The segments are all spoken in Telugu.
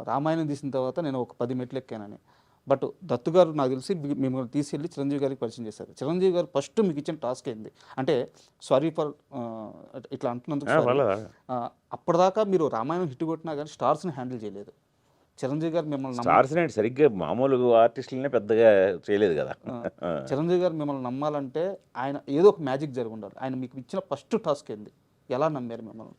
రామాయణం తీసిన తర్వాత నేను ఒక 10 మెట్లు ఎక్కానని. బట్ దత్తు గారు నాకు తెలిసి మిమ్మల్ని తీసుకెళ్ళి చిరంజీవి గారికి పరిచయం చేశారు. చిరంజీవి గారు ఫస్ట్ మీకు ఇచ్చిన టాస్క్ ఏంది? అంటే సారీ ఫర్ ఇట్లా అంటున్నందుకు సారీ. అప్పటిదాకా మీరు రామాయణం హిట్ కొట్టినా కానీ స్టార్స్ని హ్యాండిల్ చేయలేదు. చిరంజీవి గారు మిమ్మల్ని స్టార్స్ సరిగ్గా మామూలు ఆర్టిస్టులనే పెద్దగా చేయలేదు కదా. చిరంజీవి గారు మిమ్మల్ని నమ్మాలంటే ఆయన ఏదో ఒక మ్యాజిక్ జరిగి ఉండాలి. ఆయన మీకు ఇచ్చిన ఫస్ట్ టాస్క్ ఏంది? ఎలా నమ్మారు మిమ్మల్ని?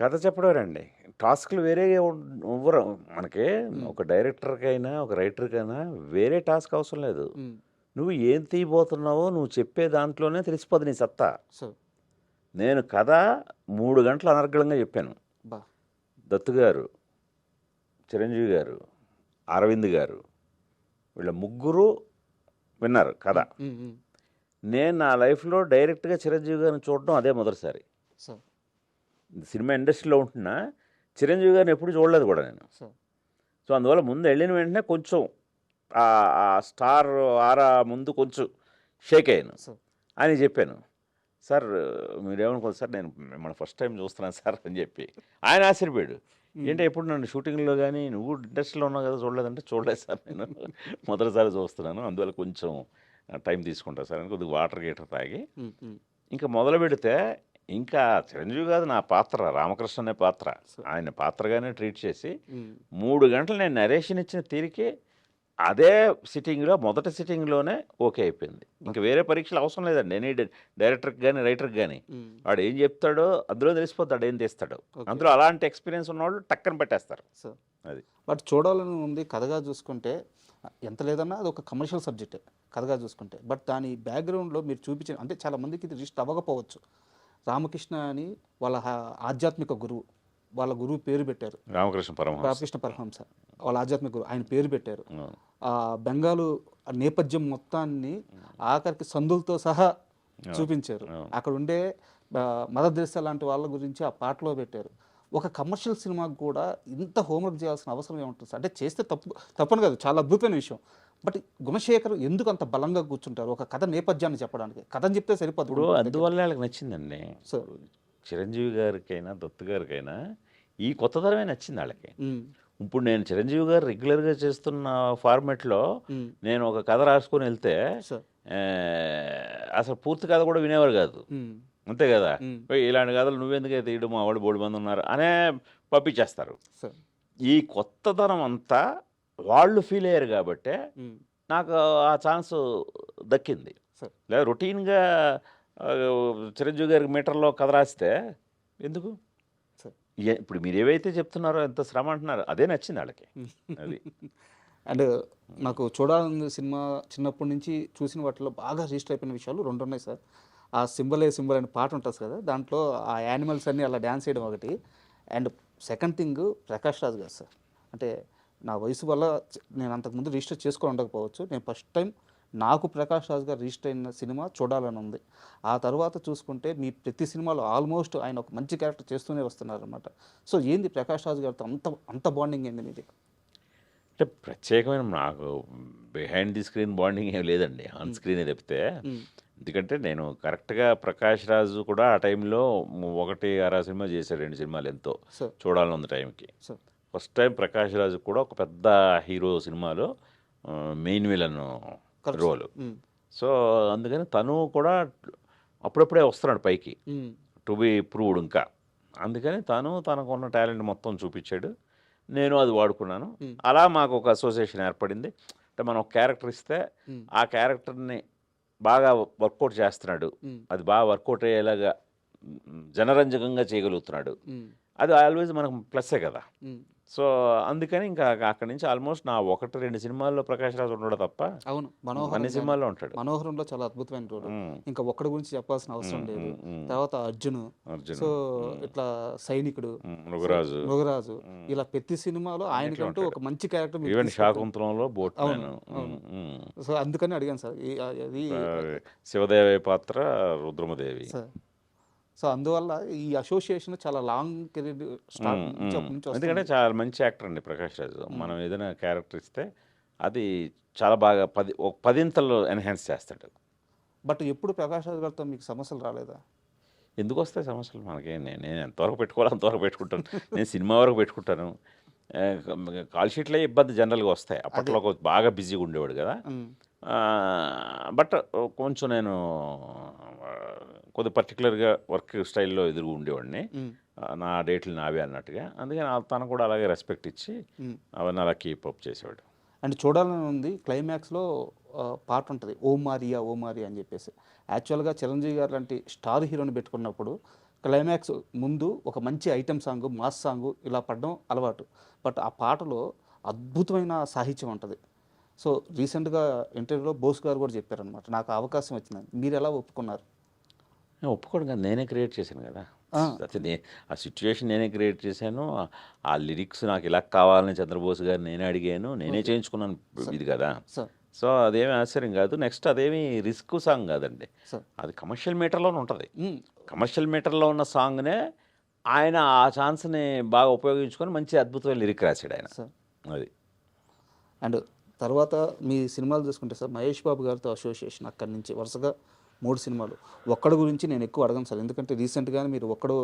కథ చెప్పడమేనండి. టాస్క్లు వేరే ఇవ్వరు మనకి. ఒక డైరెక్టర్కైనా ఒక రైటర్కైనా వేరే టాస్క్ అవసరం లేదు. నువ్వు ఏం తీయబోతున్నావో నువ్వు చెప్పే దాంట్లోనే తెలిసిపోదు నీ సత్తా. నేను కథ 3 గంటలు అనర్గళంగా చెప్పాను. దత్తు గారు, చిరంజీవి గారు, అరవింద్ గారు వీళ్ళ ముగ్గురు విన్నారు కథ. నేను నా లైఫ్లో డైరెక్ట్గా చిరంజీవి గారిని చూడడం అదే మొదటిసారి. సినిమా ఇండస్ట్రీలో ఉంటున్నా చిరంజీవి గారిని ఎప్పుడు చూడలేదు కూడా నేను. సో అందువల్ల ముందు వెళ్ళిన వెంటనే కొంచెం ఆ స్టార్ ఆరా ముందు కొంచెం షేక్ అయ్యాను అని చెప్పాను. సార్ మీరేమనుకోదు సార్, నేను మిమ్మల్ని ఫస్ట్ టైం చూస్తున్నాను సార్ అని చెప్పి ఆయన ఆశ్చర్యపోయాడు. ఏంటంటే ఎప్పుడు నన్ను షూటింగ్లో కానీ నువ్వు ఇండస్ట్రీలో ఉన్నావు కదా చూడలేదంటే, చూడలేదు సార్ నేను మొదటిసారి చూస్తున్నాను, అందువల్ల కొంచెం టైం తీసుకుంటా సార్ అని కొద్దిగా వాటర్ గీటర్ తాగి ఇంకా మొదలు పెడితే ఇంకా చిరంజీవి కాదు నా పాత్ర, రామకృష్ణ అనే పాత్ర, ఆయన పాత్రగానే ట్రీట్ చేసి 3 గంటలు నేను నరేషన్ ఇచ్చిన తీరికే అదే సిట్టింగ్లో మొదటి సిట్టింగ్లోనే ఓకే అయిపోయింది. ఇంకా వేరే పరీక్షలు అవసరం లేదండి. ఎనీ డైరెక్టర్కి కానీ రైటర్కి కానీ వాడు ఏం చెప్తాడో అందులో తెలిసిపోతాడు ఏం తీస్తాడో. అందులో అలాంటి ఎక్స్పీరియన్స్ ఉన్నవాళ్ళు టక్కన పెట్టేస్తారు. అది బట్ చూడాలని ఉంది. కథగా చూసుకుంటే ఎంత లేదన్నా అది ఒక కమర్షియల్ సబ్జెక్టే కథగా చూసుకుంటే. బట్ దాని బ్యాక్గ్రౌండ్లో మీరు చూపించిన అంటే చాలా మందికి ఇది రిస్ట్ అవ్వకపోవచ్చు. రామకృష్ణ అని వాళ్ళ ఆధ్యాత్మిక గురువు, వాళ్ళ గురువు పేరు పెట్టారు రామకృష్ణ పరమహంస, వాళ్ళ ఆధ్యాత్మిక గురువు ఆయన పేరు పెట్టారు. ఆ బెంగాలు నేపథ్యం మొత్తాన్ని ఆఖరికి సందులతో సహా చూపించారు. అక్కడ ఉండే మదర్ తెరెసా లాంటి వాళ్ళ గురించి ఆ పాటలో పెట్టారు. ఒక కమర్షియల్ సినిమాకు కూడా ఇంత హోంవర్క్ చేయాల్సిన అవసరం ఏముంటుంది? అంటే చేస్తే తప్పని కాదు, చాలా అద్భుతమైన విషయం. బట్ గుణశేఖర్ ఎందుకు అంత బలంగా కూర్చుంటారు ఒక కథ నేపథ్యాన్ని చెప్పడానికి? కథని చెప్తే సరిపోదు. అందువల్ల వాళ్ళకి నచ్చిందండి. సో చిరంజీవి గారికైనా దత్తు గారికైనా ఈ కొత్తదనమే నచ్చింది వాళ్ళకి. ఇప్పుడు నేను చిరంజీవి గారు రెగ్యులర్గా చేస్తున్న ఫార్మెట్లో నేను ఒక కథ రాసుకొని వెళ్తే అసలు పూర్తి కథ కూడా వినేవారు కాదు. అంతే కదా, ఇలాంటి కథలు నువ్వెందుకైతే తీయడం, మా వాళ్ళు 3 మంది ఉన్నారు అనే పంపించేస్తారు. ఈ కొత్తదనం అంతా వాళ్ళు ఫీల్ అయ్యారు కాబట్టే నాకు ఆ ఛాన్స్ దక్కింది. లేదా రొటీన్గా చిరంజీవి గారికి మీటర్లో కథ రాస్తే ఎందుకు? ఇప్పుడు మీరు ఏవైతే చెప్తున్నారో ఎంత శ్రమ అంటున్నారు అదే నచ్చింది వాళ్ళకి. అది అండ్ నాకు చూడాలని సినిమా చిన్నప్పటి నుంచి చూసిన వాటిలో బాగా రిజిస్టర్ అయిపోయిన విషయాలు 2 ఉన్నాయి సార్. ఆ సింబల్ అనే పాట ఉంటుంది కదా, దాంట్లో ఆ యానిమల్స్ అన్నీ అలా డ్యాన్స్ చేయడం ఒకటి. And second thing Prakash Raj గారు సార్. అంటే నా వయసు వల్ల నేను అంతకుముందు రిజిస్టర్ చేసుకొని ఉండకపోవచ్చు. నేను ఫస్ట్ టైం నాకు ప్రకాష్ రాజ్ గారు రిజిస్టర్ అయిన సినిమా చూడాలని ఉంది. ఆ తర్వాత చూసుకుంటే మీ ప్రతి సినిమాలో ఆల్మోస్ట్ ఆయన ఒక మంచి క్యారెక్టర్ చేస్తూనే వస్తున్నారనమాట. సో ఏంది ప్రకాష్ రాజ్ గారితో అంత బాండింగ్ ఏంది మీది? అంటే ప్రత్యేకమైన నాకు బిహైండ్ ది స్క్రీన్ బాండింగ్ ఏం లేదండి, ఆన్ స్క్రీనే తప్పితే. ఎందుకంటే నేను కరెక్ట్గా ప్రకాష్ రాజు కూడా ఆ టైంలో 1-6 సినిమా చేశాడు, 2 సినిమాలు ఎంతో చూడాలని ఉంది టైంకి. ఫస్ట్ టైం ప్రకాష్ రాజు కూడా ఒక పెద్ద హీరో సినిమాలో మెయిన్ విలన్ రోల్. సో అందుకని తను కూడా అప్పుడప్పుడే వస్తున్నాడు పైకి, టు బి ప్రూవ్డ్ ఇంకా. అందుకని తనకున్న టాలెంట్ మొత్తం చూపించాడు, నేను అది వాడుకున్నాను. అలా మాకు ఒక అసోసియేషన్ ఏర్పడింది. అంటే మనం ఒక క్యారెక్టర్ ఇస్తే ఆ క్యారెక్టర్ని బాగా వర్కౌట్ చేస్తున్నాడు, అది బాగా వర్కౌట్ అయ్యేలాగా జనరంజకంగా చేయగలుగుతున్నాడు, అది ఆల్వేజ్ మనకు ప్లస్సే కదా. సో అందుకని ఇంకా అక్కడి నుంచి ఆల్మోస్ట్ నా 1-2 సినిమాల్లో ప్రకాష్ రాజు ఉండడు తప్ప అన్ని సినిమాల్లో ఉంటాడు. మనోహరంలో చాలా అద్భుతమైన రోల్, ఇంకా ఒక్కడి గురించి చెప్పాల్సిన అవసరం లేదు. తర్వాత అర్జున్, సో ఇట్లా సైనికుడు, మృగరాజు, ఇలా ప్రతి సినిమాలో ఆయనకంటూ ఒక మంచి క్యారెక్టర్. ఈవెన్ శాకుంతలంలో బోట్. సో అందుకని అడిగాను సార్. అది శివదేవి పాత్ర రుద్రమదేవి. సో అందువల్ల ఈ అసోసియేషన్ చాలా లాంగ్ కెరీర్ స్టార్ట్ నుంచి. ఎందుకంటే చాలా మంచి యాక్టర్ అండి ప్రకాష్ రాజు. మనం ఏదైనా క్యారెక్టర్ ఇస్తే అది చాలా బాగా 10 ఎన్హాన్స్ చేస్తాడు. బట్ ఎప్పుడు ప్రకాష్ రాజు గారితో మీకు సమస్యలు రాలేదా? ఎందుకు వస్తాయి సమస్యలు మనకి? నేను ఎంతవరకు పెట్టుకోవాలో అంతవరకు పెట్టుకుంటాను. నేను సినిమా వరకు పెట్టుకుంటాను. కాల్ షీట్లే ఇబ్బంది జనరల్గా వస్తాయి. అప్పట్లో బాగా బిజీగా ఉండేవాడు కదా. బట్ కొంచెం నేను కొద్ది పర్టికులర్గా వర్క్ స్టైల్లో ఎదురు ఉండేవాడిని. నా డేట్లు నావే అన్నట్టుగా. అందుకని తను కూడా అలాగే రెస్పెక్ట్ ఇచ్చి అవన్నీ అలా కీపప్ చేసేవాడు. అండ్ చూడాలని ఉంది క్లైమాక్స్లో పాట ఉంటుంది ఓ మారియా ఓ మారియా అని చెప్పేసి. యాక్చువల్గా చిరంజీవి గారు లాంటి స్టార్ హీరోని పెట్టుకున్నప్పుడు క్లైమాక్స్ ముందు ఒక మంచి ఐటెం సాంగ్ మాస్ సాంగ్ ఇలా పడడం అలవాటు. బట్ ఆ పాటలో అద్భుతమైన సాహిత్యం ఉంటుంది. సో రీసెంట్గా ఇంటర్వ్యూలో బోస్ గారు కూడా చెప్పారనమాట, నాకు అవకాశం వచ్చిందని. మీరు ఎలా ఒప్పుకున్నారు? ఒప్పుకోడు కదా, నేనే క్రియేట్ చేశాను కదా. అయితే ఆ సిచ్యువేషన్ నేనే క్రియేట్ చేశాను. ఆ లిరిక్స్ నాకు ఇలా కావాలని చంద్రబోస్ గారు నేనే అడిగాను, నేనే చేయించుకున్నాను ఇది కదా. సో అదేమి ఆశ్చర్యం కాదు. నెక్స్ట్ అదేమి రిస్క్ సాంగ్ కాదండి, అది కమర్షియల్ మీటర్లోనే ఉంటుంది. కమర్షియల్ మీటర్లో ఉన్న సాంగ్నే ఆయన ఆ ఛాన్స్ని బాగా ఉపయోగించుకొని మంచి అద్భుతమైన లిరిక్ రాశాడు ఆయన. అది. అండ్ తర్వాత మీ సినిమాలు చూసుకుంటే సార్, మహేష్ బాబు గారితో అసోసియేషన్ అక్కడి నుంచి వరుసగా 3 సినిమాలు. ఒక్కడు గురించి నేను ఎక్కువ అడగను సార్, ఎందుకంటే రీసెంట్గానే మీరు ఒక్కడు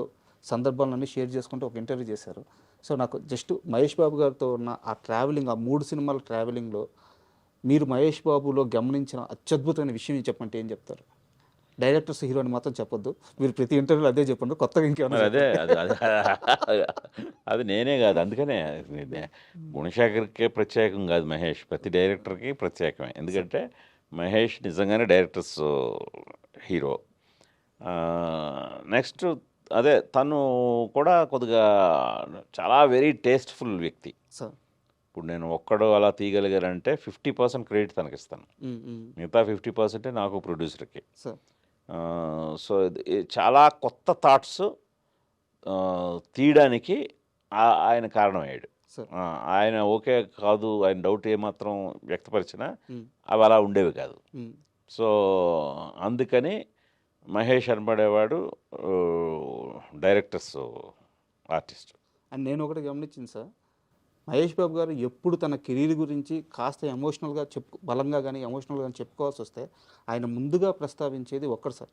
సందర్భాలన్నీ షేర్ చేసుకుంటూ ఒక ఇంటర్వ్యూ చేశారు. సో నాకు జస్ట్ మహేష్ బాబు గారితో ఉన్న ఆ ట్రావెలింగ్, ఆ 3 సినిమాల ట్రావెలింగ్లో మీరు మహేష్ బాబులో గమనించిన అత్యద్భుతమైన విషయం చెప్పంటే ఏం చెప్తారు? డైరెక్టర్స్ హీరోని మాత్రం చెప్పొద్దు, మీరు ప్రతి ఇంటర్వ్యూలో అదే చెప్పండి, కొత్తగా ఇంకేమన్నా. అదే అది నేనే కాదు, అందుకనే గుణశేఖర్కే ప్రత్యేకం కాదు మహేష్, ప్రతి డైరెక్టర్కి ప్రత్యేకమే. ఎందుకంటే మహేష్ నిజంగానే డైరెక్టర్స్ హీరో. నెక్స్ట్ అదే తను కూడా కొద్దిగా చాలా వెరీ టేస్ట్ఫుల్ వ్యక్తి. ఇప్పుడు నేను ఒక్కడు అలా తీయగలిగానంటే 50% క్రెడిట్ తనకి ఇస్తాను, మిగతా 50% నాకు ప్రొడ్యూసర్కి. సో చాలా కొత్త థాట్స్ తీయడానికి ఆయన కారణమయ్యాడు. ఆయన ఓకే కాదు, ఆయన డౌట్ ఏమాత్రం వ్యక్తపరిచినా అవి అలా ఉండేవి కాదు. సో అందుకని మహేష్ అనబడేవాడు డైరెక్టర్స్ ఆర్టిస్ట్. అండ్ నేను ఒకటి గమనించింది సార్, మహేష్ బాబు గారు ఎప్పుడు తన కెరీర్ గురించి కాస్త ఎమోషనల్గా బలంగా కానీ ఎమోషనల్గా కానీ చెప్పుకోవాల్సి వస్తే ఆయన ముందుగా ప్రస్తావించేది ఒక్కడు సార్.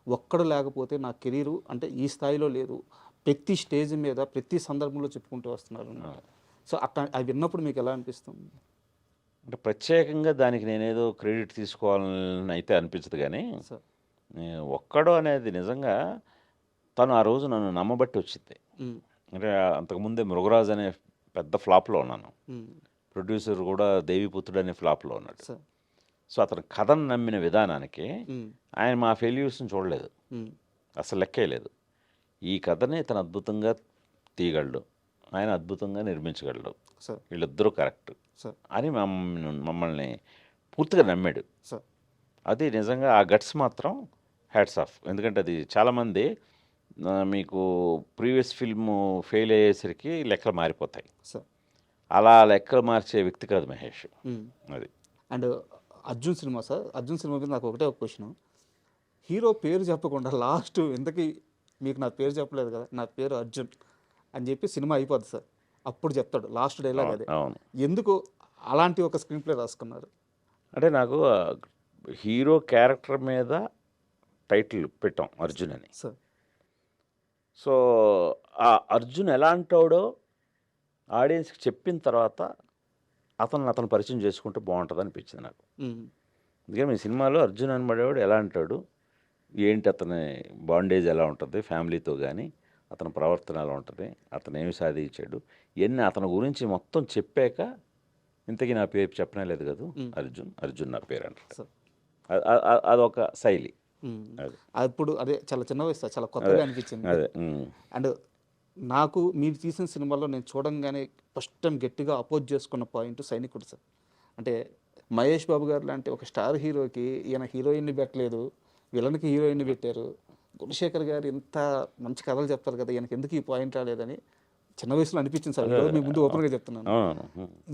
ఒక్కడు లేకపోతే నా కెరీరు అంటే ఈ స్థాయిలో లేదు, ప్రతి స్టేజ్ మీద ప్రతి సందర్భంలో చెప్పుకుంటూ వస్తున్నారు అన్నమాట. సో అట్లా అవి విన్నప్పుడు మీకు ఎలా అనిపిస్తుంది? అంటే ప్రత్యేకంగా దానికి నేనేదో క్రెడిట్ తీసుకోవాలని అయితే అనిపించదు, కానీ ఒక్కడు అనేది నిజంగా తను ఆ రోజు నన్ను నమ్మబట్టి వచ్చింది. అంటే అంతకుముందే మృగరాజ్ అనే పెద్ద ఫ్లాప్లో ఉన్నాను, ప్రొడ్యూసర్ కూడా దేవిపుత్రుడు అనే ఫ్లాప్లో ఉన్నాడు. సో అతను కథను నమ్మిన విధానానికి ఆయన మా ఫెయిల్యూర్స్ని చూడలేదు, అసలు లెక్కేయలేదు. ఈ కథని ఇతను అద్భుతంగా తీయగలడు, ఆయన అద్భుతంగా నిర్మించగలడు, వీళ్ళిద్దరూ కరెక్ట్ అని మమ్మల్ని పూర్తిగా నమ్మాడు. అది నిజంగా ఆ గట్స్ మాత్రం హ్యాట్స్ ఆఫ్. ఎందుకంటే అది చాలామంది మీకు ప్రీవియస్ ఫిల్మ్ ఫెయిల్ అయ్యేసరికి లెక్కలు మారిపోతాయి, అలా లెక్కలు మార్చే వ్యక్తి కాదు మహేష్. అది. And Arjun cinema sir, Arjun cinema మీద నాకు ఒకటే ఒక క్వశ్చన్, హీరో పేరు చెప్పకుండా లాస్ట్ ఎందుకు మీకు నా పేరు చెప్పలేదు కదా, నా పేరు అర్జున్ అని చెప్పి సినిమా అయిపోద్ది సార్, అప్పుడు చెప్తాడు లాస్ట్ డైలాగ్ అదే. ఎందుకు అలాంటి ఒక స్క్రీన్ ప్లే రాసుకున్నారు? అంటే నాకు హీరో క్యారెక్టర్ మీద టైటిల్ పెట్టాం అర్జున్ అని. సో ఆ అర్జున్ ఎలా అంటాడో ఆడియన్స్కి చెప్పిన తర్వాత అతను పరిచయం చేసుకుంటే బాగుంటుంది అనిపించింది నాకు. అందుకని మీ సినిమాలో అర్జున్ అనబడేవాడు ఎలా అంటాడు, ఏంటి అతని బాండేజ్ ఎలా ఉంటుంది ఫ్యామిలీతో, కానీ అతని ప్రవర్తన ఎలా ఉంటుంది, అతను ఏమి సాధించాడు, ఇవన్నీ అతని గురించి మొత్తం చెప్పాక ఇంతకీ నా పేరు చెప్పనే లేదు కదా అర్జున్ నా పేరు అంటాడు. అదొక శైలి. అప్పుడు అదే చాలా చిన్న వయసు, చాలా కొత్తగా అనిపించింది. అండ్ నాకు మీరు తీసిన సినిమాలో నేను చూడంగానే ఫస్ట్ టైం గట్టిగా అపోజ్ చేసుకున్న పాయింట్ సైనికుడు సార్. అంటే మహేష్ బాబు గారు లాంటి ఒక స్టార్ హీరోకి ఈయన హీరోయిన్ని పెట్టలేదు, విలన్కి హీరోయిన్ని పెట్టారు. గుణశేఖర్ గారు ఇంత మంచి కథలు చెప్తారు కదా, ఈయనకి ఎందుకు ఈ పాయింట్ రాలేదని చిన్న వయసులో అనిపించింది సార్. మీ ముందు ఓపెన్గా చెప్తున్నాను,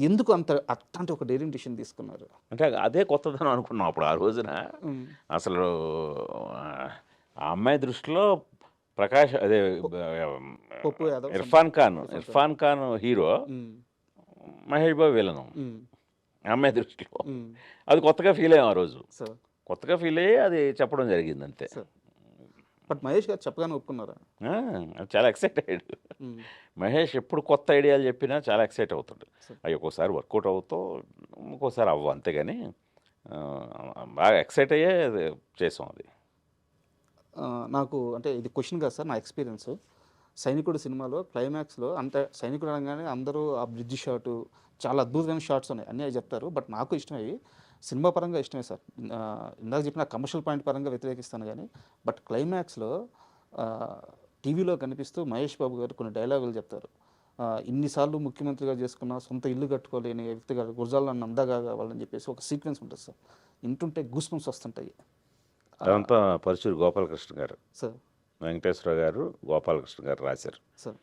ఎందుకు అట్లాంటి ఒక డేరింగ్ డిసిషన్ తీసుకున్నారు? అంటే అదే కొత్తదనం అనుకున్నాం అప్పుడు ఆ రోజున. అసలు ఆ అమ్మాయి దృష్టిలో ప్రకాష్ అదే ఇర్ఫాన్ ఖాన్ హీరో, మహేష్ బాబు విలను అమ్మాయి దృష్టిలో. అది కొత్తగా ఫీల్ అయ్యాం ఆ రోజు, కొత్తగా ఫీల్ అయ్యి అది చెప్పడం జరిగింది అంతే. బట్ మహేష్ గారు చెప్పగానే ఒప్పుకున్నారా? చాలా ఎక్సైట్ అయ్యాడు. ఉమ్, మహేష్ ఎప్పుడు కొత్త ఐడియాలు చెప్పినా చాలా ఎక్సైట్ అవుతాడు. సరే. అవి ఒక్కోసారి వర్కౌట్ అవుతావు, ఇంకోసారి అవ్వవు, అంతేగాని ఆ, బాగా ఎక్సైట్ అయ్యే అది చేసాం అది. ఆ, నాకు అంటే ఇది క్వశ్చన్ కాదు సార్, నా ఎక్స్పీరియన్స్. సైనికుడు సినిమాలో క్లైమాక్స్లో అంటే సైనికుడు అనగానే అందరూ ఆ బ్రిడ్జ్ షాట్ చాలా అద్భుతమైన షాట్స్ ఉన్నాయి, అన్నీ అవి చెప్తారు. బట్ నాకు ఇష్టమయ్యి సినిమా పరంగా ఇష్టమే సార్. ఇందాక చెప్పిన కమర్షియల్ పాయింట్ పరంగా వ్యతిరేకిస్తాను కానీ, బట్ క్లైమాక్స్లో టీవీలో కనిపిస్తూ మహేష్ బాబు గారు కొన్ని డైలాగులు చెప్తారు. ఇన్నిసార్లు ముఖ్యమంత్రిగా చేసుకున్న సొంత ఇల్లు కట్టుకోలేని వ్యక్తి గారు గురజాల నన్ను అందగా కావాలని చెప్పేసి ఒక సీక్వెన్స్ ఉంటుంది సార్. వింటుంటే గూస్ బంప్స్ వస్తుంటాయి. అదంతా పరుచూరి గోపాలకృష్ణ గారు, సార్ వెంకటేశ్వర గారు, గోపాలకృష్ణ గారు రాశారు. సార్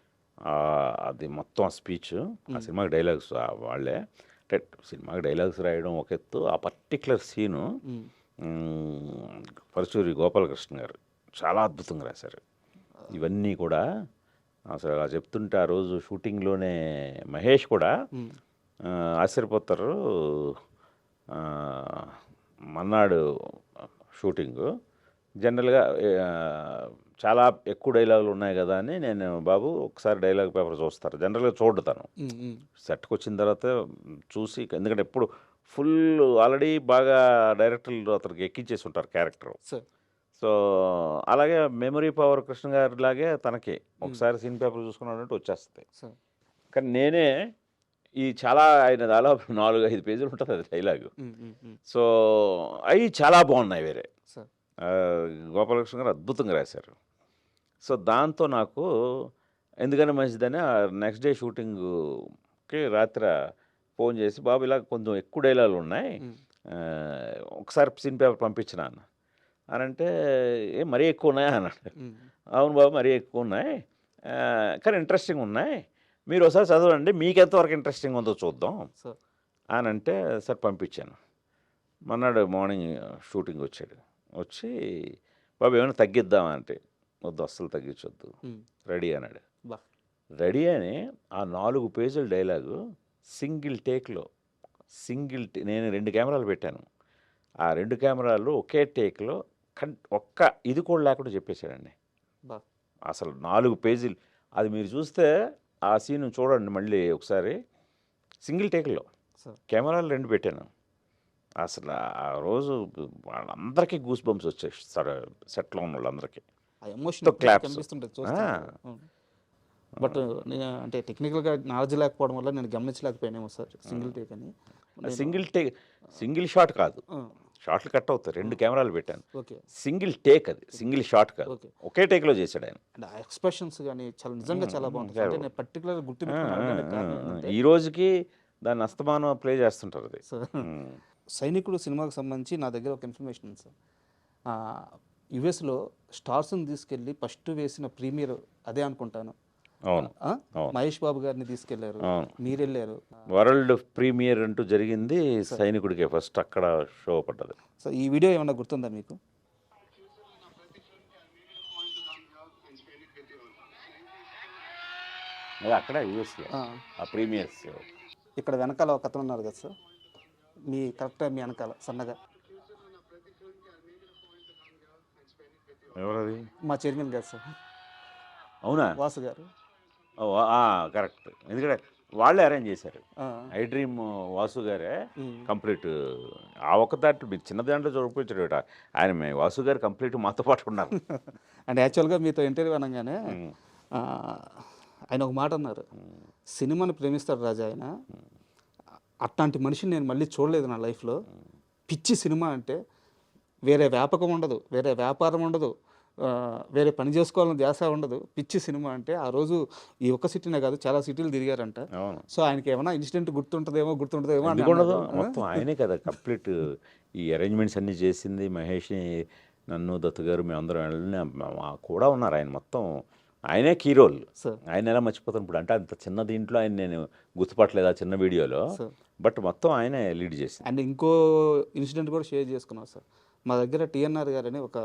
అది మొత్తం ఆ స్పీచ్, ఆ సినిమాకి డైలాగ్స్ వాళ్ళే. అంటే సినిమాకి డైలాగ్స్ రాయడం ఒక ఎత్తు, ఆ పర్టిక్యులర్ సీను పరుచూరి గోపాలకృష్ణ గారు చాలా అద్భుతంగా రాశారు. ఇవన్నీ కూడా అసలు అలా చెప్తుంటే ఆ రోజు షూటింగ్లోనే మహేష్ కూడా ఆశ్చర్యపోతారు. మన్నాడు షూటింగు జనరల్గా చాలా ఎక్కువ డైలాగులు ఉన్నాయి కదా అని నేను, బాబు ఒకసారి డైలాగ్ పేపర్ చూస్తారు, జనరల్గా చూడతాను. సెట్కి వచ్చిన తర్వాత చూసి, ఎందుకంటే ఎప్పుడు ఫుల్ ఆల్రెడీ బాగా డైరెక్టర్లు అతనికి ఎక్కించేసి ఉంటారు క్యారెక్టర్. సార్ సో అలాగే మెమరీ పవర్ కృష్ణ గారి లాగే తనకి ఒకసారి సీన్ పేపర్ చూసుకున్నాడంటే వచ్చేస్తుంది. సార్ కానీ నేనే ఈ చాలా ఆయన దాదాపు 4-5 పేజీలు ఉంటుంది అది డైలాగు. సో అవి చాలా బాగున్నాయి వేరే. సార్ గోపాలకృష్ణ గారు అద్భుతంగా రాశారు. సో దాంతో నాకు ఎందుకని మంచిదని నెక్స్ట్ డే షూటింగ్కి రాత్రి ఫోన్ చేసి, బాబు ఇలా కొంచెం ఎక్కువ డైలాగులు ఉన్నాయి, ఒకసారి సీన్ పేపర్ పంపించిన అన్న అని అంటే, మరీ ఎక్కువ ఉన్నాయా అన్నాడు. అవును బాబు మరీ ఎక్కువ ఉన్నాయి, కానీ ఇంట్రెస్టింగ్ ఉన్నాయి, మీరు ఒకసారి చదవండి, మీకు ఎంతవరకు ఇంట్రెస్టింగ్ ఉందో చూద్దాం అని అంటే సార్ పంపించాను. మొన్నాడు మార్నింగ్ షూటింగ్ వచ్చాడు. వచ్చి, బాబు ఏమైనా తగ్గిద్దామా అంటే, వద్దు అస్సలు తగ్గించొద్దు, రెడీ అన్నాడు. రెడీ అని ఆ 4 పేజీల డైలాగు సింగిల్ టేక్లో, నేను 2 కెమెరాలు పెట్టాను, ఆ 2 కెమెరాలు ఒకే టేక్లో ఒక్క ఇది కూడా లేకుండా చెప్పేశాడండి. అసలు 4 పేజీలు అది మీరు చూస్తే ఆ సీన్ చూడండి మళ్ళీ ఒకసారి, సింగిల్ టేక్లో కెమెరాలు 2 పెట్టాను. అసలు ఆ రోజు వాళ్ళందరికీ గూస్ బంప్స్ వచ్చాయి, సెట్లో ఉన్న వాళ్ళందరికీ క్లాప్స్. బట్ నేను అంటే టెక్నికల్గా నాలెడ్జ్ లేకపోవడం వల్ల నేను గమనించలేకపోయానేమో సార్ సింగిల్ టేక్ అని. సింగిల్ షాట్ కాదు, షాట్లు కట్ అవుతాయి, 2 కెమెరాలు పెట్టాను. సింగిల్ టేక్, అది సింగిల్ షాట్ కాదు, ఒకే టేక్లో చేశాడు ఆయన. ఎక్స్ప్రెషన్స్ కానీ చాలా నిజంగా చాలా బాగుంటుంది. నేను పర్టికులర్ గుర్తు ఈ రోజుకి దాన్ని అస్తమానం ప్లే చేస్తుంటారు అది. సైనికుడు సినిమాకి సంబంధించి నా దగ్గర ఒక ఇన్ఫర్మేషన్ ఉంది సార్. యుఎస్లో స్టార్స్ని తీసుకెళ్ళి ఫస్ట్ వేసిన ప్రీమియర్ అదే అనుకుంటాను. అవును, మహేష్ బాబు గారిని తీసుకెళ్లారు, మీరు వెళ్ళారు. వరల్డ్ ప్రీమియర్ అంటూ జరిగింది సైనికుడికి, ఫస్ట్ అక్కడ షో పడ్డది. సో ఈ వీడియో ఏమన్నా గుర్తుందా మీకు? అక్కడ యూఎస్లో ఆ ప్రీమియర్స్. ఇక్కడ వెనకాల ఒక అతను ఉన్నారు కదా సార్, మీ కరెక్ట్గా మీ వెనకాల సన్నగా, ఎవరది? మా చైర్మన్ గారు సార్. అవునా? వాసు గారు. కరెక్ట్, ఎందుకంటే వాళ్ళే అరేంజ్ చేశారు. ఐ డ్రీమ్ వాసు గారే కంప్లీట్. ఆ ఒక్క దాంట్లో మీకు చిన్న దాంట్లో చూడకపోయాడు ఆయన, వాసు గారు కంప్లీట్ మాతో పాటు ఉన్నారు. అంటే యాక్చువల్గా మీతో ఇంటర్వ్యూ అనగానే ఆయన ఒక మాట అన్నారు, సినిమాని ప్రేమిస్తాడు రాజా ఆయన, అట్లాంటి మనిషిని నేను మళ్ళీ చూడలేదు నా లైఫ్లో. పిచ్చి సినిమా అంటే వేరే వ్యాపకం ఉండదు, వేరే వ్యాపారం ఉండదు, వేరే పని చేసుకోవాలని ధ్యాస ఉండదు, పిచ్చి సినిమా అంటే. ఆ రోజు ఈ ఒక్క సిటీనే కాదు చాలా సిటీలు తిరిగారంట. సో ఆయనకి ఏమైనా ఇన్సిడెంట్ గుర్తుంటుందేమో మొత్తం ఆయనే కదా కంప్లీట్ ఈ అరేంజ్మెంట్స్ అన్నీ చేసింది. మహేష్ని, నన్ను, దత్తు గారు, మేమందరం వెళ్ళిన కూడా ఉన్నారు. ఆయన మొత్తం ఆయనే కీ రోల్. ఆయన ఎలా మర్చిపోతాను ఇప్పుడు, అంటే అంత చిన్న దీంట్లో ఆయన నేను గుర్తుపట్టలేదు ఆ చిన్న వీడియోలో, బట్ మొత్తం ఆయనే లీడ్ చేసింది. అండ్ ఇంకో ఇన్సిడెంట్ కూడా షేర్ చేసుకున్నాం సార్. మా దగ్గర టిఎన్ఆర్ గారు అని ఒక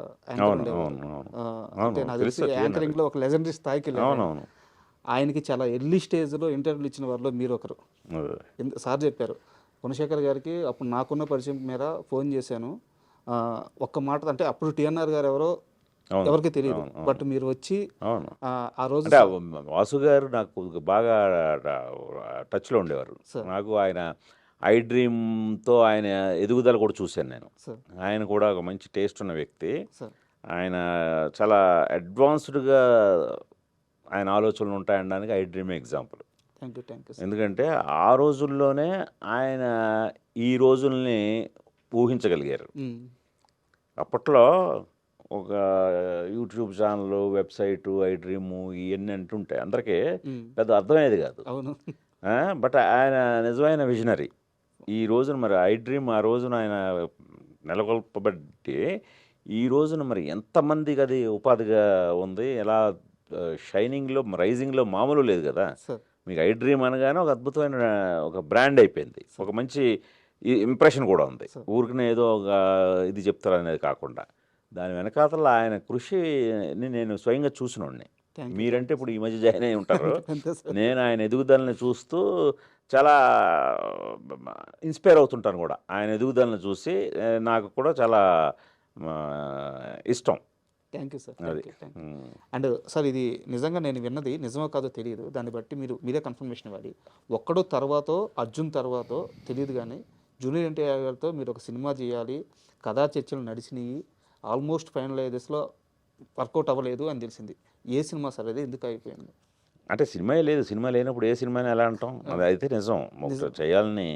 యాంకరింగ్లో ఒక లెజెండరీ స్థాయికి వెళ్ళారు. ఆయనకి చాలా ఎర్లీ స్టేజ్లో ఇంటర్వ్యూలు ఇచ్చిన వారిలో మీరు ఒకరు. సార్ చెప్పారు, గుణశేఖర్ గారికి అప్పుడు నాకున్న పరిచయం మేర ఫోన్ చేశాను, ఒక్క మాట అంటే అప్పుడు టిఎన్ఆర్ గారు ఎవరో అవును. ఎవరికి తెలియదు. అవును. అవును. బట్ మీరు వచ్చి అవును. ఆ రోజు అంటే వాసు గారు నాకు బాగా టచ్‌లో ఉండేవారు. సార్ నాకు ఆయన ఐ డ్రీమ్‌తో ఆయన ఎదుగుదల కూడా చూశాను నేను. సార్ ఆయన కూడా ఒక మంచి టేస్ట్ ఉన్న వ్యక్తి. సార్ ఆయన చాలా అడ్వాన్స్డ్‌గా ఆయన ఆలోచనలు ఉంటాయనడానికి ఐ డ్రీమే ఎగ్జాంపుల్. Thank you sir. ఎందుకంటే ఆ రోజుల్లోనే ఆయన ఈ రోజుల్ని ఊహించగలిగారు. ఉమ్, అప్పట్లో ఒక YouTube channel, website, I dream ఇవన్నీ అంటుంటే అందరికీ ఉమ్, పెద్ద అర్థమయ్యేది కాదు. అవును. బట్ ఆయన నిజమైన విజనరీ. ఈ రోజున మరి ఐ డ్రీమ్ ఆ రోజున ఆయన నెలకొల్పబట్టి ఈ రోజున మరి ఎంతమందికి అది ఉపాధిగా ఉంది, ఎలా షైనింగ్లో రైజింగ్లో మామూలు లేదు కదా. సార్ మీకు ఐ డ్రీమ్ అనగానే ఒక అద్భుతమైన ఒక బ్రాండ్ అయిపోయింది, ఒక మంచి ఇంప్రెషన్ కూడా ఉంది. సార్ ఊరికనే ఏదో ఒక ఇది చెప్తారు అనేది కాకుండా దాని వెనకాతల ఆయన కృషిని నేను స్వయంగా చూసినోడిని. Thank you. మీరంటే ఇప్పుడు ఈ మధ్య జాయిన్ అయి ఉంటారు. అంతే సార్. నేను ఆయన ఎదుగుదలని చూస్తూ చాలా ఇన్స్పైర్ అవుతుంటాను కూడా. ఆయన ఎదుగుదలను చూసి నాకు కూడా చాలా ఇష్టం థ్యాంక్ యూ సార్. అది. Thank you. అండ్ సార్ ఇది నిజంగా నేను విన్నది నిజమో కాదో తెలియదు, దాన్ని బట్టి మీరే కన్ఫర్మేషన్ ఇవ్వాలి. ఒక్కడు తర్వాతో అర్జున్ తర్వాతో తెలియదు కానీ జూనియర్ ఎన్టీఆర్ గారితో మీరు ఒక సినిమా చేయాలి, కథా చర్చలు నడిచినాయి, ఆల్మోస్ట్ ఫైనలైజెస్లో వర్కౌట్ అవ్వలేదు అని తెలిసింది. ఏ సినిమా సార్ అది, ఎందుకు అయిపోయింది? అంటే సినిమా లేదు, సినిమా లేనప్పుడు ఏ సినిమాని ఎలా అంటాం? అది అయితే నిజం. ఒకటి చేయాలని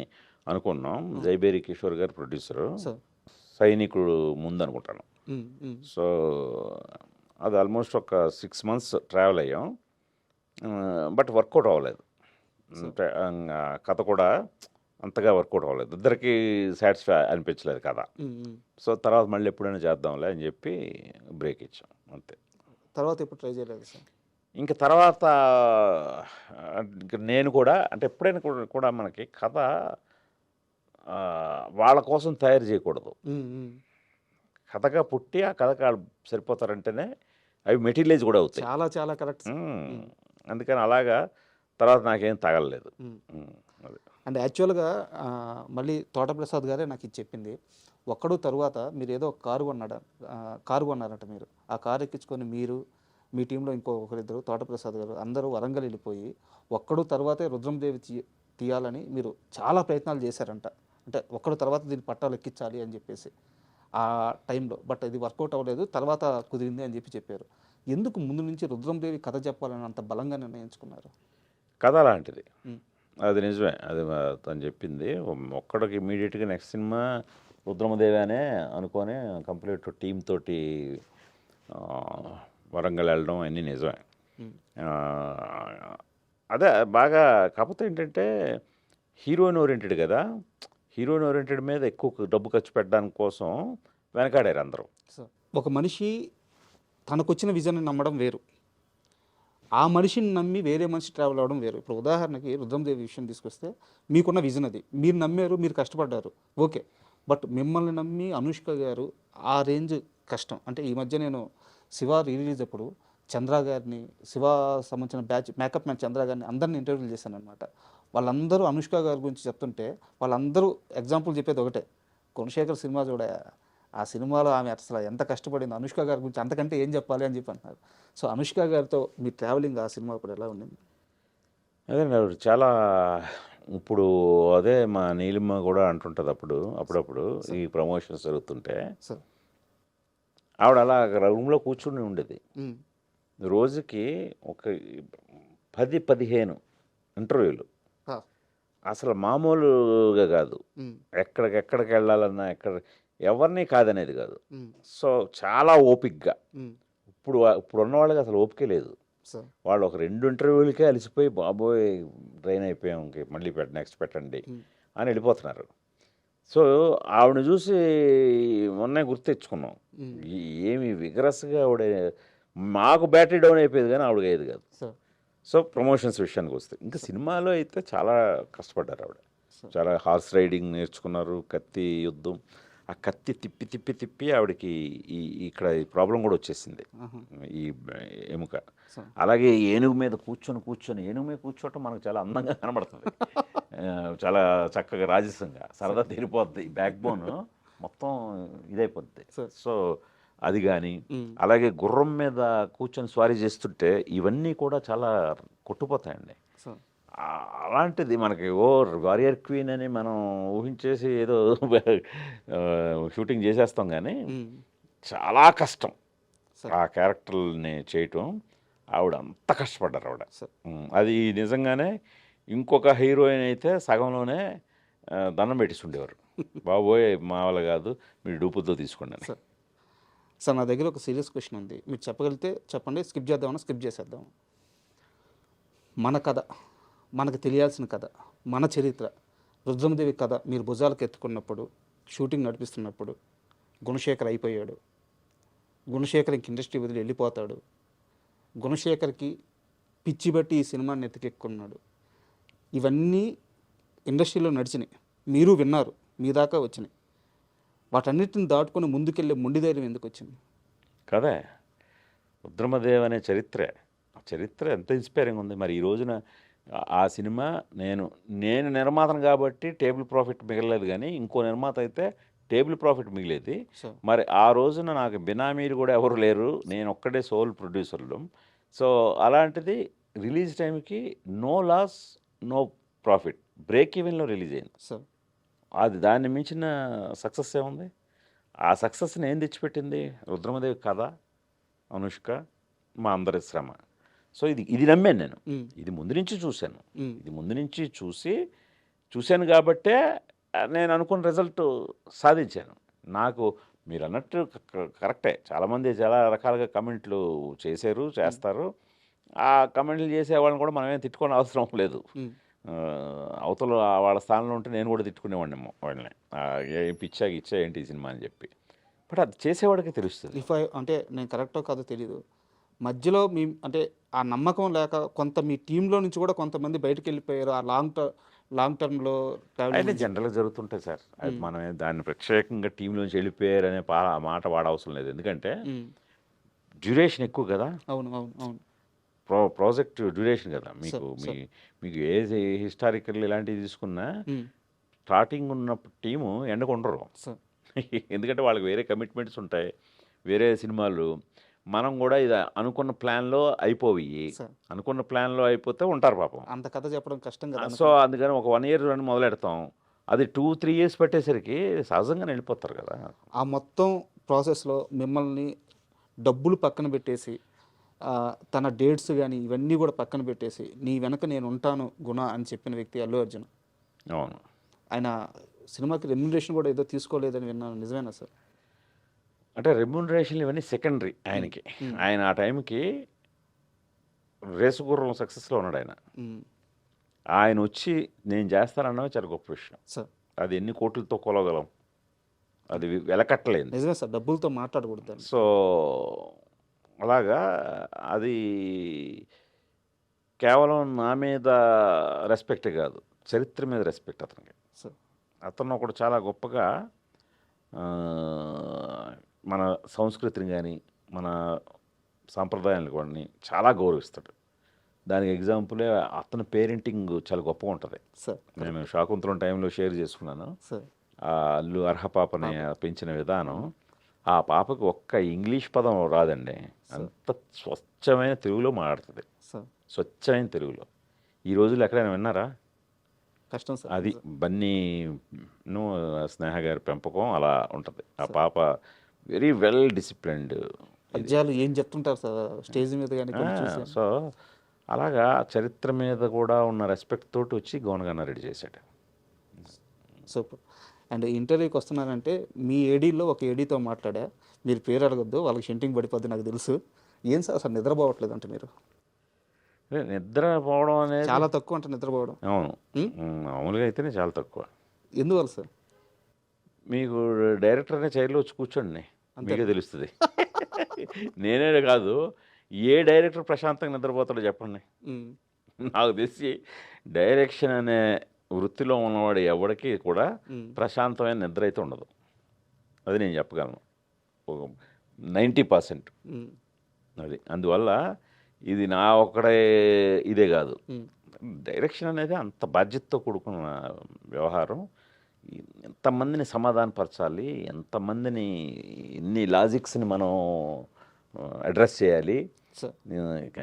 అనుకున్నాం. జైబేరి కిషోర్ గారు ప్రొడ్యూసరు, సార్ సైనికుడు ముందు అనుకుంటాను. సో అది ఆల్మోస్ట్ ఒక 6 months ట్రావెల్ అయ్యాం. బట్ వర్కౌట్ అవ్వలేదు. అంటే కథ కూడా అంతగా వర్కౌట్ అవ్వలేదు, ఇద్దరికి సాటిస్ఫై అనిపించలేదు కథ. సో తర్వాత మళ్ళీ ఎప్పుడైనా చేద్దాంలే అని చెప్పి బ్రేక్ ఇచ్చాం అంతే. తర్వాత ఎప్పుడు ట్రై చేయలేదు సార్? ఇంకా తర్వాత ఇంక నేను కూడా అంటే ఎప్పుడైనా కూడా మనకి కథ వాళ్ళ కోసం తయారు చేయకూడదు. కథగా పుట్టి ఆ కథగా వాళ్ళు సరిపోతారంటేనే అవి మెటీరియలైజ్ కూడా అవుతాయి. చాలా చాలా కరెక్ట్. అందుకని అలాగా తర్వాత నాకేం తగలలేదు. అది. అండ్ యాక్చువల్గా మళ్ళీ తోటప్రసాద్ గారే నాకు ఇది చెప్పింది. ఒక్కడు తరువాత మీరు ఏదో ఒక కారు కొన్నారంట. మీరు ఆ కారు ఎక్కించుకొని మీరు మీ టీంలో ఒకరిద్దరు తోటప్రసాద్ గారు అందరూ వరంగల్ వెళ్ళిపోయి ఒక్కడు తర్వాతే రుద్రందేవి తీయాలని మీరు చాలా ప్రయత్నాలు చేశారంట. అంటే ఒక్కడు తర్వాత దీన్ని పట్టాలు ఎక్కించాలి అని చెప్పేసి ఆ టైంలో. బట్ ఇది వర్కౌట్ అవ్వలేదు, తర్వాత కుదిరింది అని చెప్పారు. ఎందుకు ముందు నుంచి రుద్రందేవి కథ చెప్పాలని అంత బలంగా నిర్ణయించుకున్నారు? కథ అలాంటిది, అది నిజమే. అది తను చెప్పింది. ఒక్కడికి ఇమీడియట్గా నెక్స్ట్ సినిమా రుద్రమదేవి అనే అనుకొని కంప్లీట్ టీమ్ తోటి వరంగల్ వెళ్ళడం అన్నీ నిజమే. అదే బాగా. కాకపోతే ఏంటంటే హీరోయిన్ ఓరియంటెడ్ కదా, హీరోయిన్ ఓరియంటెడ్ మీద ఎక్కువ డబ్బు ఖర్చు పెట్టడానికి కోసం వెనకాడారు అందరూ. ఒక మనిషి తనకొచ్చిన విజన్ని నమ్మడం వేరు, ఆ మనిషిని నమ్మి వేరే మనిషి ట్రావెల్ అవ్వడం వేరు. ఇప్పుడు ఉదాహరణకి రుద్రందేవి విషయం తీసుకొస్తే మీకున్న విజన్ అది, మీరు నమ్మారు, మీరు కష్టపడ్డారు, ఓకే. బట్ మిమ్మల్ని నమ్మి అనుష్క గారు ఆ రేంజ్ కష్టం. అంటే ఈ మధ్య నేను శివ రిలీజ్ అప్పుడు చంద్ర గారిని, శివ సంబంధించిన మేకప్ మ్యాన్ చంద్ర గారిని అందరిని ఇంటర్వ్యూలు చేశాను అనమాట. వాళ్ళందరూ అనుష్క గారి గురించి చెప్తుంటే వాళ్ళందరూ ఎగ్జాంపుల్ చెప్పేది ఒకటే, గుణశేఖర్ సినిమా చూడ, ఆ సినిమాలో ఆమె అసలు ఎంత కష్టపడింది, అనుష్క గారి గురించి అంతకంటే ఏం చెప్పాలి అని చెప్పి అన్నారు. సో అనుష్క గారితో మీ ట్రావెలింగ్ ఆ సినిమా ఇప్పుడు ఎలా ఉండింది? అదే చాలా ఇప్పుడు అదే మా నీలిమ కూడా అంటుంటుంది అప్పుడప్పుడు ఈ ప్రమోషన్స్ జరుగుతుంటే సార్ ఆవిడ అలా రూమ్లో కూర్చుని ఉండేది. రోజుకి ఒక 10-15 ఇంటర్వ్యూలు, అసలు మామూలుగా కాదు. ఎక్కడికి వెళ్ళాలన్నా ఎవరిని కాదనేది కాదు. సో చాలా ఓపిక్గా. ఇప్పుడు ఉన్న వాళ్ళకి అసలు ఓపికే లేదు. వాళ్ళు ఒక 2 ఇంటర్వ్యూలకే అలసిపోయి బాబోయ్ ట్రైన్ అయిపోయాం, మళ్ళీ నెక్స్ట్ పెట్టండి అని వెళ్ళిపోతున్నారు. సో ఆవిడని చూసి మొన్నే గుర్తు తెచ్చుకున్నాం. ఏమి విగరస్గా ఆవిడ, మాకు బ్యాటరీ డౌన్ అయిపోయేది కానీ ఆవిడకి అయ్యేది కాదు. సో ప్రమోషన్స్ విషయానికి వస్తే ఇంకా సినిమాలో అయితే చాలా కష్టపడ్డారు ఆవిడ. చాలా హార్స్ రైడింగ్ నేర్చుకున్నారు, కత్తి యుద్ధం. ఆ కత్తి తిప్పి ఆవిడకి ఇక్కడ ప్రాబ్లం కూడా వచ్చేసింది, ఈ ఎముక. అలాగే ఏనుగు మీద కూర్చోవటం మనకు చాలా అందంగా కనబడుతుంది, చాలా చక్కగా రాజసంగా సరదా తీరిపోద్ది, బ్యాక్ బోన్ మొత్తం ఇదైపోద్ది. సో అది కానీ అలాగే గుర్రం మీద కూర్చొని స్వారీ చేస్తుంటే ఇవన్నీ కూడా చాలా కొట్టుపోతాయండి. సో అలాంటిది మనకి వారియర్ క్వీన్ అని మనం ఊహించేసి ఏదో షూటింగ్ చేసేస్తాం కానీ చాలా కష్టం సార్ ఆ క్యారెక్టర్ని చేయటం. ఆవిడ అంత కష్టపడ్డారు ఆవిడ. సార్ అది నిజంగానే ఇంకొక హీరోయిన్ అయితే సగంలోనే దండం పెట్టిస్తుండేవారు, బాబోయ్ మా వల్ల కాదు, మీరు డూపుతో తీసుకోండి అని. సార్ సార్ నా దగ్గర ఒక సీరియస్ క్వశ్చన్ ఉంది, మీరు చెప్పగలిగితే చెప్పండి, స్కిప్ చేద్దామన్నా స్కిప్ చేసేద్దాం. మన కథ, మనకు తెలియాల్సిన కథ, మన చరిత్ర, రుద్రమదేవి కథ మీరు భుజాలకు ఎత్తుకున్నప్పుడు, షూటింగ్ నడిపిస్తున్నప్పుడు గుణశేఖర్ అయిపోయాడు, గుణశేఖర్ ఇంక ఇండస్ట్రీ వదిలి వెళ్ళిపోతాడు, గుణశేఖర్కి పిచ్చి బట్టి ఈ సినిమాని ఎత్తుకెక్కున్నాడు, ఇవన్నీ ఇండస్ట్రీలో నడిచినాయి, మీరు విన్నారు, మీ దాకా వచ్చినాయి. వాటన్నిటిని దాటుకొని ముందుకెళ్ళే మొండి ధైర్యం ఎందుకు వచ్చింది? కదే రుద్రమదేవ్ అనే చరిత్ర ఎంత ఇన్స్పైరింగ్ ఉంది. మరి ఈ రోజున ఆ సినిమా నేను నిర్మాతను కాబట్టి టేబుల్ ప్రాఫిట్ మిగలలేదు, కానీ ఇంకో నిర్మాత అయితే టేబుల్ ప్రాఫిట్ మిగిలేది. సో మరి ఆ రోజున నాకు బినామీలు కూడా ఎవరు లేరు, నేను ఒక్కడే సోల్ ప్రొడ్యూసర్లు. సో అలాంటిది రిలీజ్ టైంకి no loss no profit, break ఈవెన్లో రిలీజ్ అయింది. సో అది దాన్ని మించిన సక్సెస్ ఏముంది? ఆ సక్సెస్ని ఏం తెచ్చిపెట్టింది? రుద్రమదేవి కథ, అనుష్క, మా అందరి శ్రమ. సో ఇది నమ్మాను నేను. ఇది ముందు నుంచి చూశాను, ఇది ముందు నుంచి చూశాను కాబట్టే నేను అనుకున్న రిజల్ట్ సాధించాను. నాకు మీరు అన్నట్టు కరెక్టే, చాలామంది చాలా రకాలుగా కమెంట్లు చేస్తారు. ఆ కమెంట్లు చేసేవాళ్ళని కూడా మనమేం తిట్టుకోని అవసరం లేదు. అవతల వాళ్ళ స్థానంలో ఉంటే నేను కూడా తిట్టుకునేవాడినేమో వాళ్ళని, ఏం పిచ్చా ఏంటి ఈ సినిమా అని చెప్పి. బట్ అది చేసేవాడికి తెలుస్తుంది. అంటే నేను కరెక్టో కాదో తెలీదు, మధ్యలో మీ అంటే ఆ నమ్మకం లేక కొంత మీ టీంలో నుంచి కూడా కొంతమంది బయటకు వెళ్ళిపోయారు, ఆ లాంగ్ టర్మ్లో అయితే జనరల్గా జరుగుతుంటాయి సార్. అది మనం దాన్ని ప్రత్యేకంగా టీంలోంచి వెళ్ళిపోయారు అనే మాట వాడవసరం లేదు, ఎందుకంటే డ్యూరేషన్ ఎక్కువ కదా. అవును అవును అవును ప్రాజెక్ట్ డ్యూరేషన్ కదా. మీకు ఏ హిస్టారికల్ ఇలాంటివి తీసుకున్నా స్టార్టింగ్ ఉన్న టీము ఎండకు ఉండరు, ఎందుకంటే వాళ్ళకి వేరే కమిట్మెంట్స్ ఉంటాయి, వేరే సినిమాలు. మనం కూడా ఇది అనుకున్న ప్లాన్లో అనుకున్న ప్లాన్లో అయిపోతే ఉంటారు పాపం. అంత కథ చెప్పడం కష్టం కదా. సో అందుకని ఒక 1 year అని మొదలెడతాం, అది 2-3 years పెట్టేసరికి సహజంగా వెళ్ళిపోతారు కదా. ఆ మొత్తం ప్రాసెస్లో మిమ్మల్ని డబ్బులు పక్కన పెట్టేసి, తన డేట్స్ కానీ ఇవన్నీ కూడా పక్కన పెట్టేసి, నీ వెనక నేను ఉంటాను గుణ అని చెప్పిన వ్యక్తి అల్లు అర్జున్. అవును, ఆయన సినిమాకి రెమ్యునరేషన్ కూడా ఏదో తీసుకోలేదని విన్నాను, నిజమేనా సార్? అంటే రెమ్యునరేషన్ ఇవన్నీ సెకండరీ ఆయనకి. ఆయన ఆ టైంకి రేసు గుర్రం సక్సెస్లో ఉన్నాడు ఆయన వచ్చి నేను చేస్తానన్నది చాలా గొప్ప విషయం సార్. అది ఎన్ని కోట్లతో కొలగలం, అది వెలకట్టలేదు. నిజమే సార్, డబ్బులతో మాట్లాడకూడదు. సో అలాగా అది కేవలం నా మీద రెస్పెక్టే కాదు, చరిత్ర మీద రెస్పెక్ట్ అతనికి. అతను ఒకడు చాలా గొప్పగా మన సంస్కృతిని కానీ మన సాంప్రదాయాలను కానీ చాలా గౌరవిస్తాడు. దానికి ఎగ్జాంపులే అతని పేరెంటింగ్ చాలా గొప్పగా ఉంటుంది. నేను శాకుంతలం టైంలో షేర్ చేసుకున్నాను. ఆ అల్లు అర్హపాపని పెంచిన విధానం, ఆ పాపకి ఒక్క ఇంగ్లీష్ పదం రాదండి, అంత స్వచ్ఛమైన తెలుగులో మాట్లాడుతుంది, స్వచ్ఛమైన తెలుగులో. ఈ రోజుల్లో ఎక్కడైనా విన్నారా? కష్టం సార్. అది బన్నీ స్నేహ గారి పెంపకం అలా ఉంటుంది. ఆ పాప వెరీ వెల్ డిసిప్లిన్డ్. పద్యాలు ఏం చెప్తుంటారు సార్ స్టేజ్ మీద కానీ. సో అలాగా చరిత్ర మీద కూడా ఉన్న రెస్పెక్ట్ తోటి వచ్చి గౌనగాన రెడీ చేశాడు. సూపర్. అండ్ ఇంటర్వ్యూకి వస్తున్నారంటే మీ ఏడీలో ఒక ఏడీతో మాట్లాడా, మీరు పేరు అడగొద్దు, వాళ్ళకి షెంటింగ్ పడిపోద్ది నాకు తెలుసు. ఏం సార్ అసలు నిద్రపోవట్లేదు అంటే మీరు? నిద్రపోవడం అనేది చాలా తక్కువ అంటే నిద్రపోవడం. అవును, మామూలుగా అయితేనే చాలా తక్కువ. ఎందువల్ల సార్? మీకు డైరెక్టర్ అనే చైర్లో వచ్చి కూర్చోండి, మీకే తెలుస్తుంది. నేనే కాదు, ఏ డైరెక్టర్ ప్రశాంతంగా నిద్రపోతాడో చెప్పండి. నాకు తెలిసి డైరెక్షన్ అనే వృత్తిలో ఉన్నవాడు ఎవరికి కూడా ప్రశాంతమైన నిద్ర అయితే ఉండదు, అది నేను చెప్పగలను 90%. అది అందువల్ల ఇది నా ఒక్కడే ఇదే కాదు, డైరెక్షన్ అనేది అంత బాధ్యతతో కూడుకున్న వ్యవహారం. ఎంతమందిని సమాధానపరచాలి, ఎంతమందిని ఎన్ని లాజిక్స్ని మనం అడ్రస్ చేయాలి. సార్ ఇక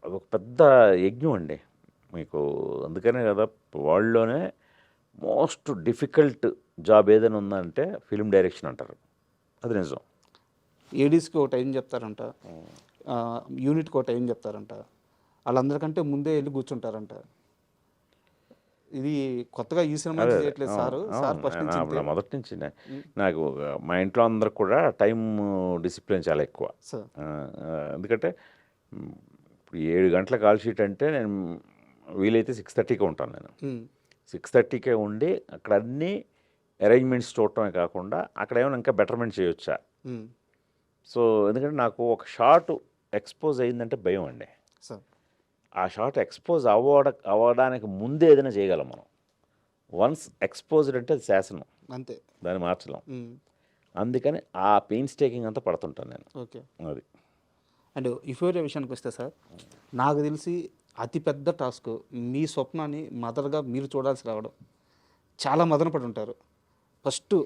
అదొక పెద్ద యజ్ఞం అండి మీకు. అందుకనే కదా వరల్డ్లోనే మోస్ట్ డిఫికల్ట్ జాబ్ ఏదైనా ఉందంటే ఫిలిం డైరెక్షన్ అంటారు. అది నిజం. ఏడీస్కి ఒక టైం చెప్తారంట, యూనిట్కి ఒక టైం చెప్తారంట, వాళ్ళందరికంటే ముందే వెళ్ళి కూర్చుంటారంట. ఇది కొత్తగా ఈ సినిమా అదే చేయట్లేదు సార్. సార్ ఫస్ట్ నుంచి ఇంతే. మొదటి నుంచి నాకు మా ఇంట్లో అందరికి కూడా టైం డిసిప్లిన్ చాలా ఎక్కువ. సార్ ఎందుకంటే ఇప్పుడు 7 గంటల కాల్ షీట్ అంటే నేను వీలైతే 6:30కే ఉంటాను. నేను 6:30కే ఉండి అక్కడ అన్ని అరేంజ్మెంట్స్ చూడటమే కాకుండా అక్కడ ఏమైనా ఇంకా బెటర్మెంట్ చేయొచ్చా. సో ఎందుకంటే నాకు ఒక షాట్ ఎక్స్పోజ్ అయిందంటే భయం అండి. సార్ ఆ షాట్ ఎక్స్పోజ్ అవ్వడానికి ముందే ఏదైనా చేయగలం మనం. వన్స్ ఎక్స్పోజ్డ్ అంటే అది శాసనం, అంతే, దాన్ని మార్చలేం. అందుకని ఆ పెయిన్స్ టేకింగ్ అంతా పడుతుంటాను నేను. ఓకే. అది. అండ్ యుఫోరియా విషయానికి వస్తే సార్, నాకు తెలిసి అతిపెద్ద టాస్క్ మీ స్వప్నాన్ని మదర్గా మీరు చూడాల్సి రావడం. చాలా మదనపడి ఉంటారు. ఫస్ట్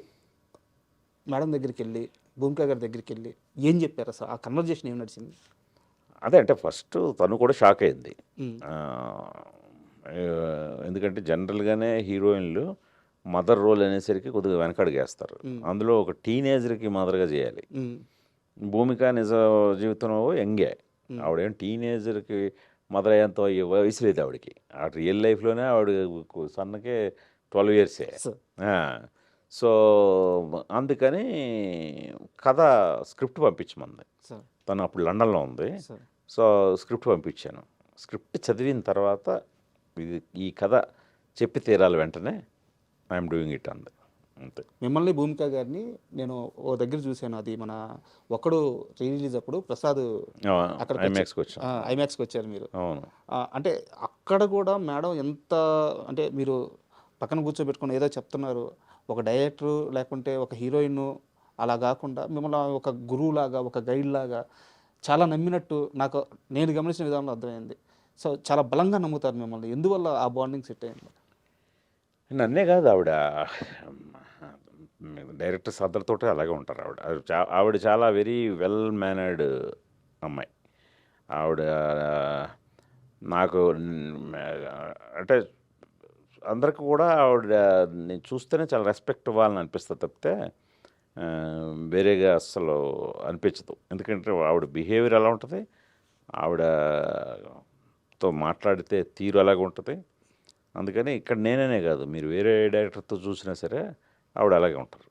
మేడం దగ్గరికి వెళ్ళి, భూమిక గారి దగ్గరికి వెళ్ళి ఏం చెప్పారు అసలు? ఆ కన్వర్జేషన్ ఏం నడిచింది? అదే అంటే ఫస్ట్ తను కూడా షాక్ అయింది. ఎందుకంటే జనరల్గానే హీరోయిన్లు మదర్ రోల్ అనేసరికి కొద్దిగా వెనకడుగేస్తారు. అందులో ఒక టీనేజర్కి మదర్గా చేయాలి. భూమిక నిజ జీవితంలో యంగే, ఆవిడేం టీనేజర్కి మదర్ అయ్యేంత వయసు లేదు ఆవిడకి. ఆ రియల్ లైఫ్లోనే ఆవిడ సన్నకే 12 ఇయర్సే. సో అందుకని కథ స్క్రిప్ట్ పంపించమంది. తను అప్పుడు లండన్లో ఉంది. సో స్క్రిప్ట్ పంపించాను. స్క్రిప్ట్ చదివిన తర్వాత ఈ కథ చెప్పి తీరాలి వెంటనే, ఐఎమ్ డూయింగ్ ఇట్ అంది. అంతే. మిమ్మల్ని భూమిక గారిని నేను ఓ దగ్గర చూశాను. అది మన ఒక్కడు రిలీజ్ అప్పుడు ప్రసాద్ అక్కడ ఐమాక్స్కి వచ్చారు మీరు. అవును. అంటే అక్కడ కూడా మేడం ఎంత అంటే మీరు పక్కన కూర్చోబెట్టుకుని ఏదో చెప్తున్నారు, ఒక డైరెక్టరు లేకుంటే ఒక హీరోయిన్ అలా కాకుండా మిమ్మల్ని ఒక గురువు లాగా, ఒక గైడ్ లాగా చాలా నమ్మినట్టు నాకు నేను గమనించిన విధానంలో అర్థమైంది. సో చాలా బలంగా నమ్ముతారు మిమ్మల్ని. ఎందువల్ల ఆ బాండింగ్ సెట్ అయింది? నన్నే కాదు, ఆవిడ డైరెక్టర్స్ అందరితో అలాగే ఉంటారు. ఆవిడ చాలా వెరీ వెల్ మేనర్డ్ అమ్మాయి. ఆవిడ నాకు అంటే అందరికి కూడా ఆవిడ నేను చూస్తేనే చాలా రెస్పెక్ట్ ఇవ్వాలని అనిపిస్తుంది తప్పితే వేరేగా అస్సలు అనిపించదు. ఎందుకంటే ఆవిడ బిహేవియర్ ఎలా ఉంటుంది, ఆవిడతో మాట్లాడితే తీరు అలాగే ఉంటుంది. అందుకని ఇక్కడ నేనే కాదు, మీరు వేరే డైరెక్టర్తో చూసినా సరే ఆవిడ అలాగే ఉంటారు.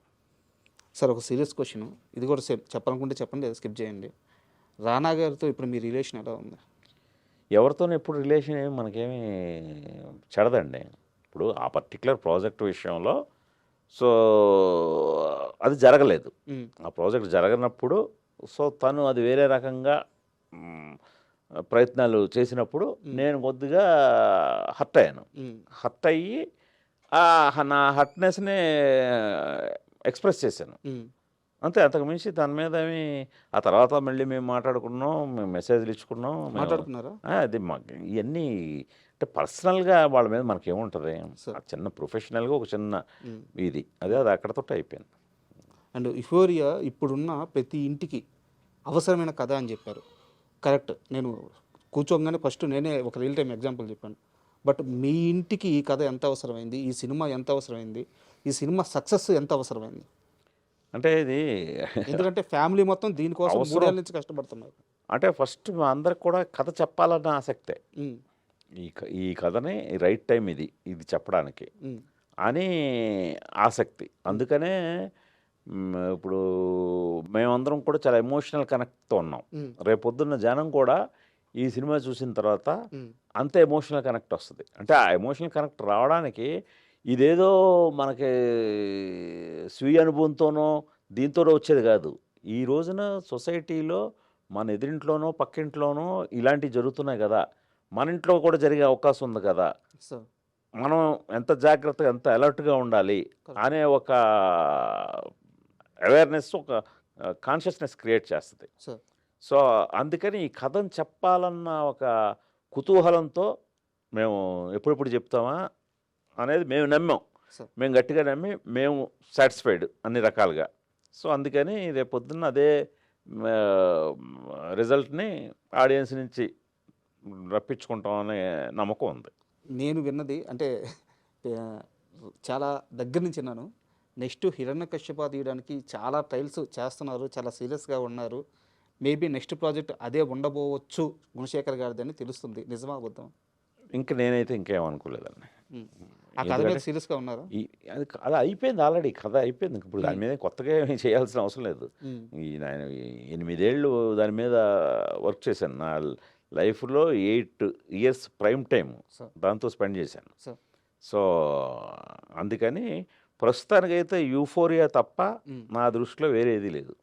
సార్ ఒక సీరియస్ క్వశ్చన్, ఇది కూడా చెప్పాలనుకుంటే చెప్పండి, లేదా స్కిప్ చేయండి. రానా గారితో ఇప్పుడు మీ రిలేషన్ ఎలా ఉంది? ఎవరితోనూ ఎప్పుడు రిలేషన్ ఏమి మనకేమీ చెడదండి. ఇప్పుడు ఆ పర్టికులర్ ప్రాజెక్ట్ విషయంలో సో అది జరగలేదు. ఆ ప్రాజెక్ట్ జరగనప్పుడు సో తను అది వేరే రకంగా ప్రయత్నాలు చేసినప్పుడు నేను కొద్దిగా హర్ట్ అయ్యాను. హర్ట్ అయ్యి నా హర్ట్నెస్ని ఎక్స్ప్రెస్ చేశాను అంతే. అంతకు మించి దాని మీద ఏమి ఆ తర్వాత మళ్ళీ మేము మాట్లాడుకున్నాం, మేము మెసేజ్లు ఇచ్చుకున్నాం. మాట్లాడుకున్నారా? అది మాకు ఇవన్నీ అంటే పర్సనల్గా వాళ్ళ మీద మనకేముంటుంది, చిన్న ప్రొఫెషనల్గా ఒక చిన్న ఇది అది అక్కడతో అయిపోయింది. అండ్ యుఫోరియా ఇప్పుడున్న ప్రతి ఇంటికి అవసరమైన కథ అని చెప్పారు. కరెక్ట్. నేను కూర్చోగానే ఫస్ట్ నేనే ఒక రియల్ టైం ఎగ్జాంపుల్ చెప్పాను. బట్ మీ ఇంటికి ఈ కథ ఎంత అవసరమైంది, ఈ సినిమా ఎంత అవసరమైంది, ఈ సినిమా సక్సెస్ ఎంత అవసరమైంది? అంటే ఇది ఎందుకంటే ఫ్యామిలీ మొత్తం దీనికోసం 3 ఏళ్ళ నుంచి కష్టపడుతున్నారు. అంటే ఫస్ట్ అందరికి కూడా కథ చెప్పాలన్న ఆసక్తే. ఈ కథని రైట్ టైం ఇది చెప్పడానికి అని ఆసక్తి. అందుకనే ఇప్పుడు మేమందరం కూడా చాలా ఎమోషనల్ కనెక్ట్తో ఉన్నాం. రేపొద్దున్న జనం కూడా ఈ సినిమా చూసిన తర్వాత అంతే ఎమోషనల్ కనెక్ట్ వస్తుంది. అంటే ఆ ఎమోషనల్ కనెక్ట్ రావడానికి ఇదేదో మనకి స్వీయ అనుభవంతోనో దీంతోనో వచ్చేది కాదు. ఈ రోజున సొసైటీలో మన ఎదురింట్లోనో పక్కింట్లోనో ఇలాంటివి జరుగుతున్నాయి కదా, మన ఇంట్లో కూడా జరిగే అవకాశం ఉంది కదా, మనం ఎంత జాగ్రత్తగా ఎంత అలర్ట్గా ఉండాలి అనే ఒక అవేర్నెస్, ఒక కాన్షియస్నెస్ క్రియేట్ చేస్తుంది. సో అందుకని ఈ కథను చెప్పాలన్న ఒక కుతూహలంతో మేము ఎప్పుడెప్పుడు చెప్తామా అనేది మేము నమ్మాం. సార్. మేము గట్టిగా నమ్మి మేము సాటిస్ఫైడ్ అన్ని రకాలుగా. సో అందుకని రేపు పొద్దున్న అదే రిజల్ట్ని ఆడియన్స్ నుంచి రప్పించుకుంటాం అనే నమ్మకం ఉంది. నేను విన్నది అంటే ఆ, చాలా దగ్గర నుంచి విన్నాను. నెక్స్ట్ హిరణ్యకశ్యప తీయడానికి చాలా ట్రయల్స్ చేస్తున్నారు, చాలా సీరియస్గా ఉన్నారు. మేబీ నెక్స్ట్ ప్రాజెక్ట్ అదే ఉండబోవచ్చు గుణశేఖర్ గారిది అని తెలుస్తుంది. నిజమా అబద్ధం? ఇంకా నేనైతే ఇంకేమనుకోలేదండి. ఆ కథ మీద సీరియస్గా ఉన్నారా? అది అయిపోయింది, ఆల్రెడీ కథ అయిపోయింది. ఇప్పుడు దాని మీద కొత్తగా ఏమీ చేయాల్సిన అవసరం లేదు. నేను 8 ఏళ్ళు దాని మీద వర్క్ చేశాను. నా లైఫ్లో 8 ఇయర్స్ ప్రైమ్ టైం సార్. దాంతో స్పెండ్ చేశాను. సార్. సో అందుకని ప్రస్తుతానికైతే యూఫోరియా తప్ప నా దృష్టిలో వేరేది లేదు.